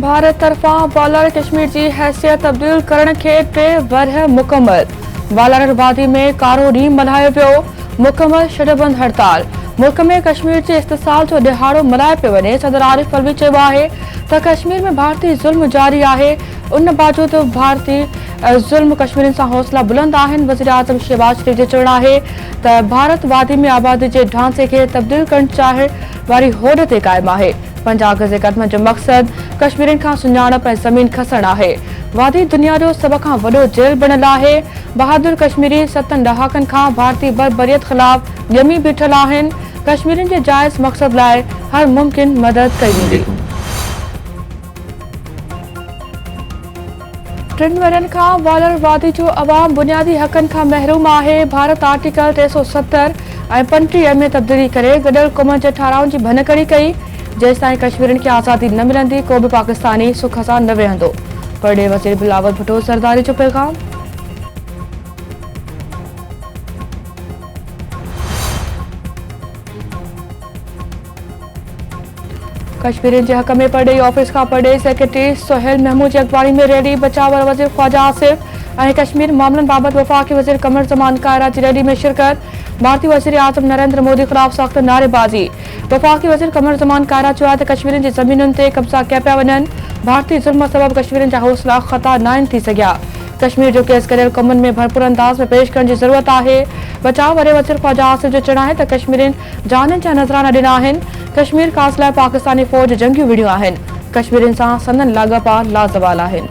भारत तरफा बॉलर कश्मीर की हैसियत तब्दील करण के 3 वरह मुकम्मल। बॉलर वादी में कारो ॾींहुं मल्हायो पियो मुकम्मल शटबंद हड़ताल। मुल्क में कश्मीर के इस्तिसाल जो दिहाड़ो मल्हायो पियो वञे। सदर आरिफ अलवी चयो आहे त कश्मीर में भारतीय ज़ुल्म जारी आहे। उन बावजूदि भारतीय ज़ुल्म कश्मीरियुनि सां हौसला बुलंद आहिनि। वज़ीर आज़म शहबाज शरीफ़ जो चवणु आहे त भारत वादी में आबादी के ढांचे खे तब्दील करण चाहे वारी होड़ ते क़ाइमु आहे। 50 गज़ क़दम जो मक़सद कश्मीरियुनि खां सुञाणप ऐं ज़मीन खसणु आहे। वादी दुनिया जो सभ खां वॾो जेल बणियल आहे। बहादुर कश्मीरी 7 ॾहाकनि खां भारतीय बर्बरियत ख़िलाफ़ ॼमी बीठल आहिनि। कश्मीरियुनि जे जाइज़ मक़सद लाइ हर मुमकिन मदद कई वेंदी। 3 वरनि खां बॉलर वादी जो अवाम बुनियादी हक़नि खां महरूम आहे। भारत आर्टिकल 370 ऐं 35 में तब्दीली करे गॾियल क़ौमुनि जे ठाराउनि जी भनकड़ी कई। जेसिताईं कश्मीरियुनि खे आज़ादी न मिलंदी को बि पाकिस्तानी सुख सां न विहंदो। परॾेह वज़ीर बिलावल भुट्टो ज़रदारी जो पैगाम। कश्मीरियुनि जे हक़ में परॾेही ऑफिस खां परॾेही सेक्रेटरी सोहेल महमूद जी अॻवानी में रैली। बचाव वज़ीर ख्वाजा आसिफ ऐं कश्मीर मामलनि बाबति वफ़ाक़ी वज़ीर कमर ज़मान कायरा जी रैली में शिरकत। भारतीय वज़ीर आज़म नरेंद्र मोदी ख़िलाफ़ सख़्त नारेबाज़ी। वफ़ाक़ी वज़ीर कमर ज़मान कायरा चयो आहे त कश्मीरियुनि जी ज़मीनुनि ते कब्ज़ा कया पिया वञनि। भारतीय ज़ुल्म सबबि कश्मीरियुनि जा हौसला ख़ता न थी सघिया। कश्मीर जो केस गॾियल क़ौमुनि में भरपूर अंदाज़ में पेश करण जी ज़रूरत आहे। बचाव वारे वज़ीर ख्वाजा आसिफ जो चवणु आहे त कश्मीरियुनि जाननि जा नज़राना ॾिना आहिनि। कश्मीर कास लाइ पाकिस्तानी फ़ौज जंगियूं विढ़ियूं आहिनि। कश्मीरियुनि सां संदन लाॻापा लाज़वाल आहिनि।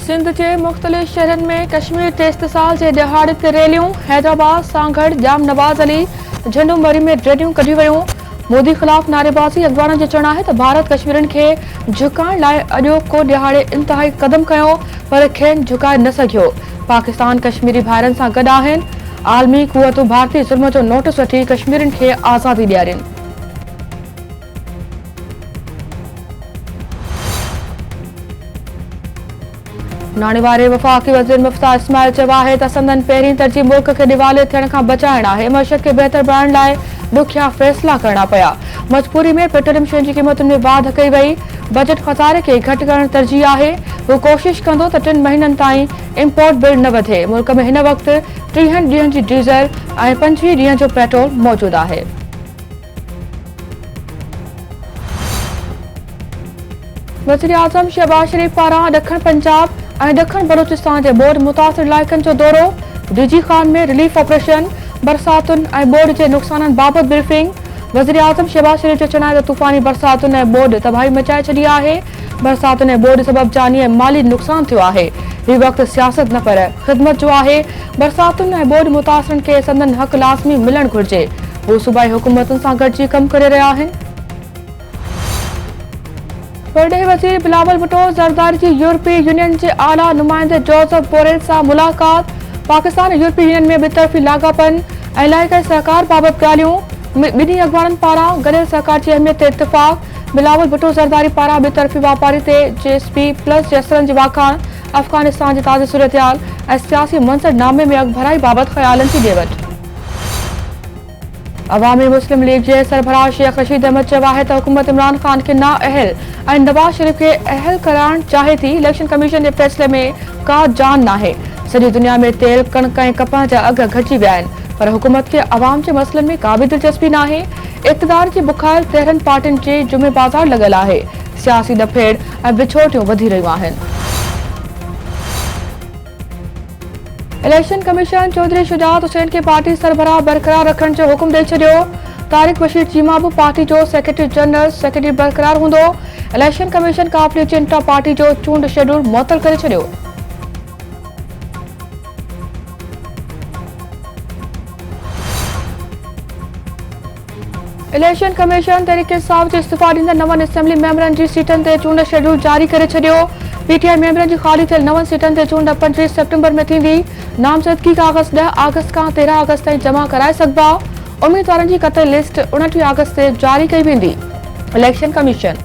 सिंध के मुख़्तलिफ़ शहरनि में कश्मीर के इस्तिसाल जे दिहाड़े ते रैलियूं। हैदराबाद, सांगड़, जाम नवाज़ अली, झंडूमरी में रैलियूं कढियूं वयूं। मोदी ख़िलाफ़ नारेबाज़ी। अॻवाननि जो चवणु आहे त भारत कश्मीरियुनि खे झुकाइण लाइ अॼोको दिहाड़े इंतहाई क़दम खयो पर खेनि झुकाए न सघियो। पाकिस्तान कश्मीरी भाइरनि सां गॾु आहिनि। आलमी क़ुवतूं भारतीय ज़ुल्म जो नोटिस वठी कश्मीरियुनि खे आज़ादी ॾियारीनि। नाणे वारे वफ़ाक़ी वज़ीर मुफ्ता इस्माइल चयो आहे त संदन पहिरीं तरजीह मुल्क खे दिवालिया थियण खां बचाइण आहे। मशक़ खे बहितर बणाइण लाइ ॾुखिया फ़ैसिला करणा पिया। मजबूरी में पेट्रोलियम शयुनि जी क़ीमतुनि में वाध कई वई। बजट खसारे खे घटि करण तरजीह आहे। हू कोशिश कंदो त 3 महीननि ताईं इम्पोर्ट बिल न वधे। मुल्क में हिन वक़्तु 30 ॾींहनि जी डीज़ल ऐं 25 ॾींहनि जो पेट्रोल मौजूदु आहे। वज़ीर आज़म शहबाज शरीफ़ पारां ॾखण पंजाब ऐं ॾखण बलूचिस्तान जे ॿोॾि मुतासिर इलाइक़नि जो दौरो। डीजी खान में रिलीफ ऑपरेशन, बरसातुनि ऐं ॿोॾि जे नुक़साननि बाबति ब्रीफिंग। वज़ीर आज़म शहबाज शरीफ़ जो चवणु आहे त तूफ़ानी बरसातुनि ऐं ॿोॾि तबाही मचाए छॾी आहे। बरसातुनि ऐं ॿोॾि सबबि जानी ऐं माली नुक़सान थियो आहे। हीउ वक़्तु सियासत न पर ख़िदमत जो आहे। बरसातुनि ऐं ॿोॾि मुतासिरनि खे संदन हक़ लाज़मी मिलणु घुरिजे। हू सूबाई हुकूमतुनि सां गॾिजी कमु करे रहिया आहिनि। परॾेही वज़ीर बिलावल भुट्टो ज़रदारी जी यूरोपीय यूनियन जे आला नुमाइंदे जोसेफ बोरेल सां मुलाक़ात। पाकिस्तान यूरोपीय यूनियन में ॿितरफ़ी लाॻापन ऐं इलाइक़ाई सहकार बाबति ॻाल्हियूं। ॿिन्ही अॻवाननि पारां गॾियल सहकार जी अहमियत ते इत्तिफ़ाक़। बिलावल भुट्टो ज़रदारी पारां ॿितरफ़ी वापारी ते GSP+ जे असरनि जी वाखाण, अफ़गानिस्तान जी ताज़ी सूरतहाल ऐं सियासी मंज़रनामे में अॻभराई बाबति ख़यालनि जी ॾेवट। अवामी मुस्लिम लीग जे सरबराह शेख रशीद अहमद चयो आहे त हुकूमत इमरान खान खे नाअहल ऐं नवाज़ शरीफ़ खे अहल कराइण चाहे थी। इलेक्शन कमीशन जे फ़ैसिले में का जान नाहे। सॼी दुनिया में तेल, कणिक ऐं कपह जा अघ घटिजी विया आहिनि पर हुकूमत खे अवाम जे मसइलनि में का बि दिलचस्पी नाहे। इक़्तिदार जी बुखार 13 पार्टियुनि जे जुमे बाज़ार लॻल आहे। सियासी ॾफेड़ ऐं विछोटियूं वधी रहियूं आहिनि। इलेक्शन कमीशन चौधरी शुजात हुसैन खे पार्टी सरबराह बरक़रार रखण जो हुकुम ॾेई छॾियो। तारिक बशीर चीमा बि पार्टी जो सेक्रेटरी जनरल सेक्रेटरी बरक़रार हूंदो। इलेक्शन कमीशन काबिलियत जे इंट्रा पार्टी जो चूंड शेड्यूल मुअत्तल करे छॾियो। इलेक्शन कमीशन तहरीक इंसाफ जे इस्तीफ़ा ॾींदड़ 9 असेंबली मेंबरनि जी सीटनि ते चूंड शेड्यूल जारी करे छॾियो। PTI मेंबरनि जी ख़ाली थियल 9 सीटनि ते चूंड 25 सेप्टेम्बर में थींदी। नामज़दगी काग़ज़ 10 अगस्त खां 13 अगस्त ताईं जमा कराए सघिबा। उम्मीदवारनि जी कतई लिस्ट 29 अगस्त ते जारी कई वेंदी। इलेक्शन कमीशन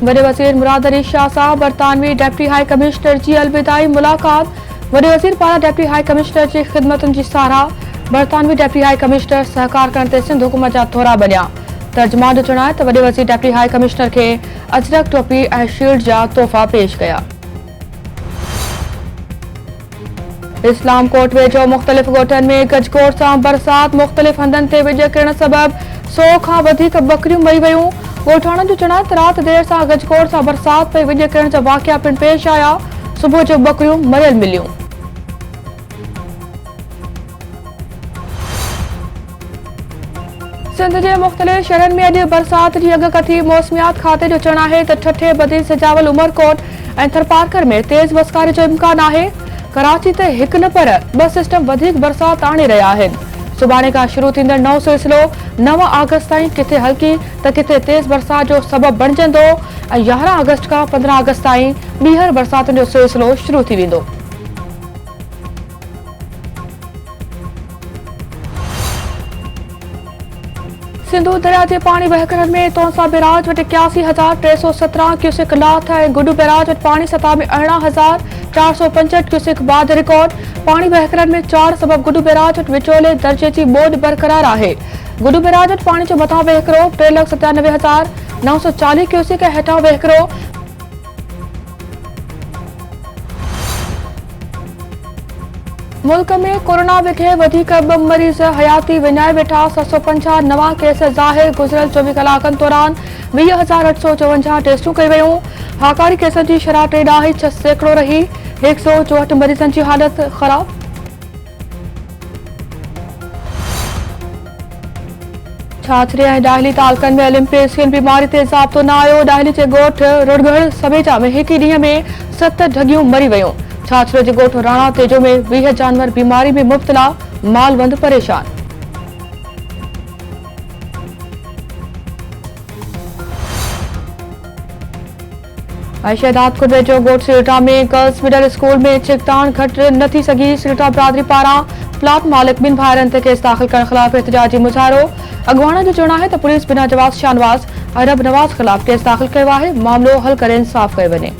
वॾे वज़ीर मुराद अली शाह सां बरतानवी डेप्टी हाई कमिश्नर जी अलविदाई मुलाक़ात। वॾे वज़ीर पारां डेप्टी हाई कमिश्नर जी ख़िदमतुनि जी साराह। बरतानवी डेप्टी हाई कमिश्नर सहकार करण ते सिंध हुकूमत जा थोरा बणिया। तर्जुमान जो चवणु आहे त वॾे वज़ीर डेप्टी हाई कमिश्नर खे अजरक टोपी ऐं शील्ड जा तोहफ़ा पेश कया। इस्लाम कोट वेझो मुख़्तलिफ़ ॻोठनि में गजगोड़ सां बरसात। मुख़्तलिफ़ हंधनि ते विझ किरण सबबि 100 खां वधीक बकरियूं मरी वयूं। ॻोठाणनि जो चवणु आहे त राति देर सां गजगोड़ सां बरसात पई विझ किरण जा वाक़िया पिणु पेश आया। सुबुह जो बकरियूं मरियल मिलियूं। सिंध जे मुख़्तलिफ़ शहरनि में अॼु बरसात जी अॻकथी। मौसमियात खाते जो चवणु आहे त ठठे बदी सिजावल उमरकोट ऐं थरपारकर में तेज़ बसकारे जो इम्कान आहे। कराची ते हिकु न पर 2 सिस्टम वधीक बरसात आणे रहिया आहिनि। सुभाणे खां शुरू थींदड़ नओं सिलसिलो 9 अगस्त ताईं किथे हल्की त किथे तेज़ बरसात जो सबबु बणिजंदो ऐं 11 अगस्त खां 15 अगस्त ताईं ॿीहर बरसातुनि जो सिलसिलो शुरू थी वेंदो। सिंधु दरिया जे पाणी वहिकरनि में तौसा बैराज वटि 81,317 क्यूसेक लाथ ऐं गुडू बैराज वटि पाणी सतह में 18,465 क्यूसेक बाद रिकॉर्ड। पाणी वहिकरनि में 4 सबब गुडू बैराज वटि विचोले दर्जे जी ॿोॾि बरक़रार आहे। गुडू बैराज वटि पाणी जो मथां वहिकिरो 3,97,940 क्यूसेक ऐं हेठां वहिकिरो मुल्क में कोरोना विखे वधीक 2 मरीज़ हयाती विञाए वेठा। 750 नवां केस ज़ाहिर। गुज़िरियल 24 कलाकनि दौरान 20,854 टेस्टूं कई वयूं। हाकारी केसनि जी शरह 3.6% रही। 164 मरीज़नि जी हालत ख़राब। छाछरी ऐं डाहली तालकनि में लिम्फेशियन बीमारी ते ज़ाब्तो न आयो। डाहली जे ॻोठ रुड़गढ़ समेजा में हिक ॾींहं में 7 ढगियूं मरी वयूं। छाछरे जे ॻोठ राणा तेजो में 20 जानवर बीमारी में मुब्तला। मालवंद परेशान। ऐं शहदादपुर वेझो ॻोठ सिरटा में गर्ल्स मिडल स्कूल में चिकतान घटि न थी सघी। सिरटा बिरादरी पारां प्लाट मालिक 2 भाइरनि ते केस दाख़िल करण ख़िलाफ़ एहतजाजी मुज़ाहिरो। अॻवान जो चवणु आहे त पुलिस बिना जवाज़ शाहनवाज़ अरब नवाज़ ख़िलाफ़ केस दाख़िल कयो आहे। मामिलो हल करे इंसाफ़ कयो वञे।